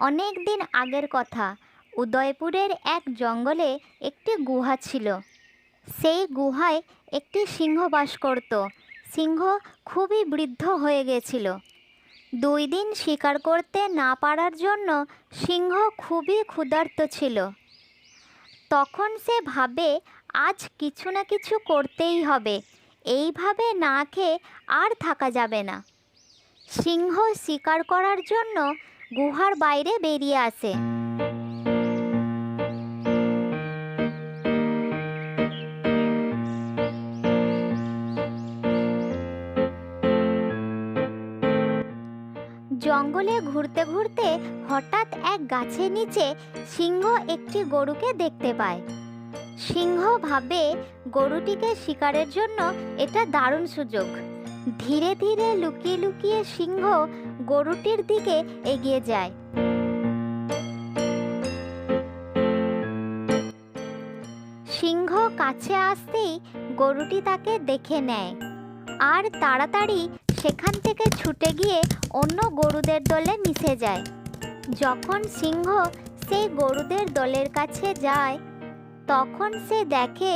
অনেক দিন আগের কথা। উদয়পুরের এক জঙ্গলে একটি গুহা ছিল। সেই গুহায় একটি সিংহ বাস করত। সিংহ খুবই বৃদ্ধ হয়ে গেছিল। 2 দিন শিকার করতে না পারার জন্য সিংহ খুবই ক্ষুধার্ত ছিল। তখন সে ভাবে, আজ কিছু না কিছু করতেই হবে, এইভাবে না খেয়ে আর থাকা যাবে না। সিংহ শিকার করার জন্য গুহার বাইরে বেরিয়ে আসে। জঙ্গলে ঘুরতে ঘুরতে হঠাৎ এক গাছের নিচে সিংহ একটি গরুকে দেখতে পায়। সিংহ ভাবে, গরুটিকে শিকারের জন্য এটা দারুণ সুযোগ। ধীরে ধীরে লুকিয়ে লুকিয়ে সিংহ গরুটির দিকে এগিয়ে যায়। সিংহ কাছে আসতেই গরুটি তাকে দেখে নেয় আর তাড়াতাড়ি সেখান থেকে ছুটে গিয়ে অন্য গরুদের দলে মিশে যায়। যখন সিংহ সেই গরুদের দলের কাছে যায়, তখন সে দেখে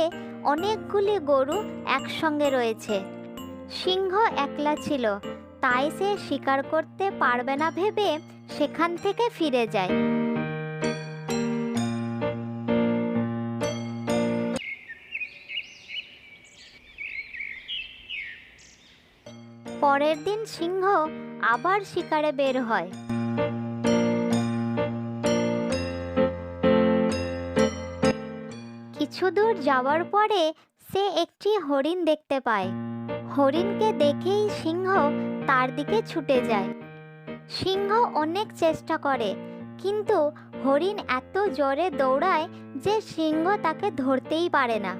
অনেকগুলি গরু একসঙ্গে রয়েছে। সিংহ একলা ছিল, তাই সে শিকার করতে পারবে না ভেবে সেখান থেকে ফিরে যায়। পরের দিন সিংহ আবার শিকারে বের হয়। কিছু দূর যাওয়ার পরে সে একটি হরিণ দেখতে পায়। হরিণকে দেখেই সিংহ তার দিকে ছুটে যায়। সিংহ অনেক চেষ্টা করে, কিন্তু হরিণ এত জোরে দৌড়ায় যে সিংহ তাকে ধরতেই পারে না।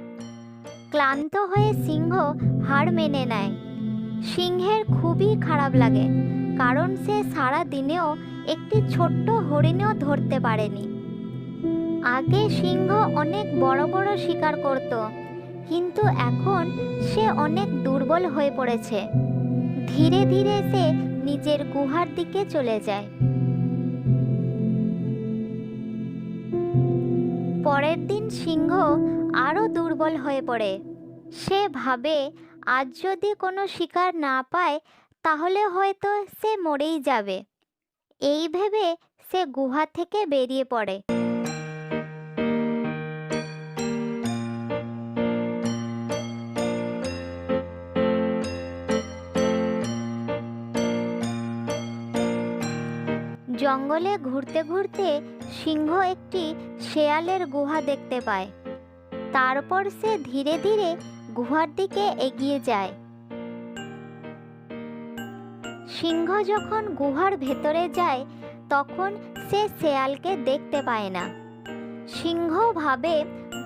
ক্লান্ত হয়ে সিংহ হার মেনে নেয়। সিংহের খুবই খারাপ লাগে, কারণ সে সারা দিনেও একটি ছোট্ট হরিণও ধরতে পারেনি। আগে সিংহ অনেক বড় বড় শিকার করত, কিন্তু এখন সে অনেক দুর্বল হয়ে পড়েছে। ধীরে ধীরে সে নিজের গুহার দিকে চলে যায়। পরের দিন সিংহ আরো দুর্বল হয়ে পড়ে। সে ভাবে, আজ যদি কোনো শিকার না পায় তাহলে হয়তো সে মরেই যাবে। এই ভেবে সে গুহা থেকে বেরিয়ে পড়ে। জঙ্গলে ঘুরতে ঘুরতে সিংহ একটি শেয়ালের গুহা দেখতে পায়। তারপর সে ধীরে ধীরে গুহার দিকে এগিয়ে যায়। সিংহ যখন গুহার ভেতরে যায়, তখন সে শেয়ালকে দেখতে পায় না। সিংহ ভাবে,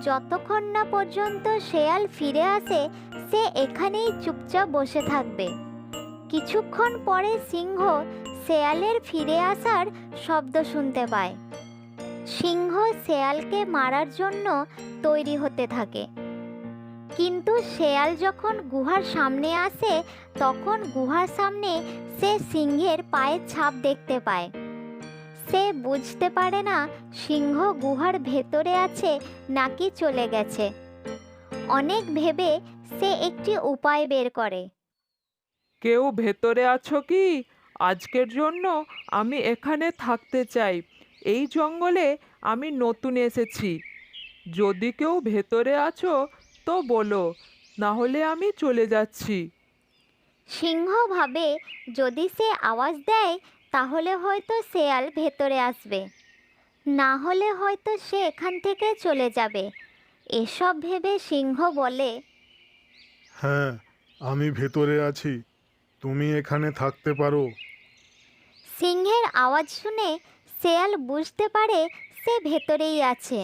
যতক্ষণ না পর্যন্ত শেয়াল ফিরে আসে সে এখানেই চুপচাপ বসে থাকবে। কিছুক্ষণ পরে সিংহ শেয়ালের ফিরে আসার শব্দ শুনতে পায়। সিংহ শেয়ালকে মারার জন্য তৈরি হতে থাকে, কিন্তু শেয়াল যখন গুহার সামনে আসে তখন গুহার সামনে সে সিংহের পায়ের ছাপ দেখতে পায়। সে বুঝতে পারে না সিংহ গুহার ভেতরে আছে নাকি চলে গেছে। অনেক ভেবে সে একটি উপায় বের করে। কেউ ভেতরে আছো কি? আজকের জন্য আমি এখানে থাকতে চাই। এই জঙ্গলে আমি নতুন এসেছি। যদি কেউ ভেতরে আছো তো বলো, না হলে আমি চলে যাচ্ছি। সিংহ ভাবে, যদি সে আওয়াজ দেয় তাহলে হয়তো শেয়াল ভেতরে আসবে, না হলে হয়তো সে এখান থেকে চলে যাবে। এসব ভেবে সিংহ বলে, হ্যাঁ, আমি ভেতরে আছি, তুমি এখানে থাকতে পারো। সিংহের আওয়াজ শুনে শেয়াল বুঝতে পারে সে ভেতরেই আছে,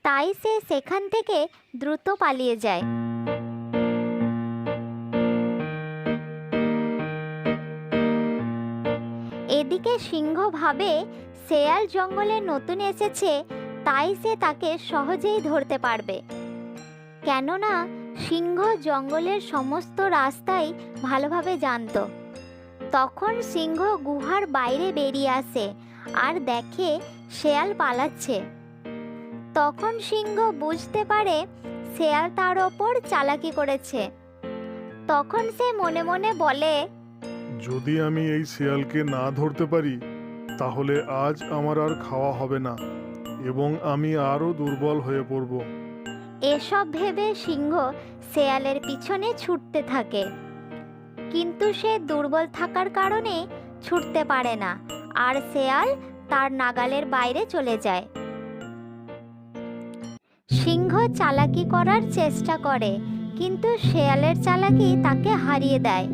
তাই সে সেখান থেকে দ্রুত পালিয়ে যায়। এদিকে সিংহ ভাবে, শেয়াল জঙ্গলে নতুন এসেছে, তাই সে তাকে সহজেই ধরতে পারবে। কেননা সিংহ জঙ্গলের সমস্ত রাস্তাই ভালোভাবে জানত। তখন সিংহ গুহার বাইরে বেরিয়ে আসে আর দেখে শেয়াল পালাচ্ছে। তখন সিংহ বুঝতে পারে শেয়াল তার ওপর চালাকি করেছে। তখন সে মনে মনে বলে, যদি আমি এই শিয়ালকে না ধরতে পারি তাহলে আজ আমার আর খাওয়া হবে না এবং আমি আরও দুর্বল হয়ে পড়ব। এসব ভেবে সিংহ শেয়ালের পিছনে ছুটতে থাকে, কিন্তু সে দুর্বল থাকার কারণে ছুটতে পারে না, আর শেয়াল তার নাগালের বাইরে চলে যায়। সিংহ চালাকি করার চেষ্টা করে, কিন্তু শেয়ালের চালাকি তাকে হারিয়ে দেয়।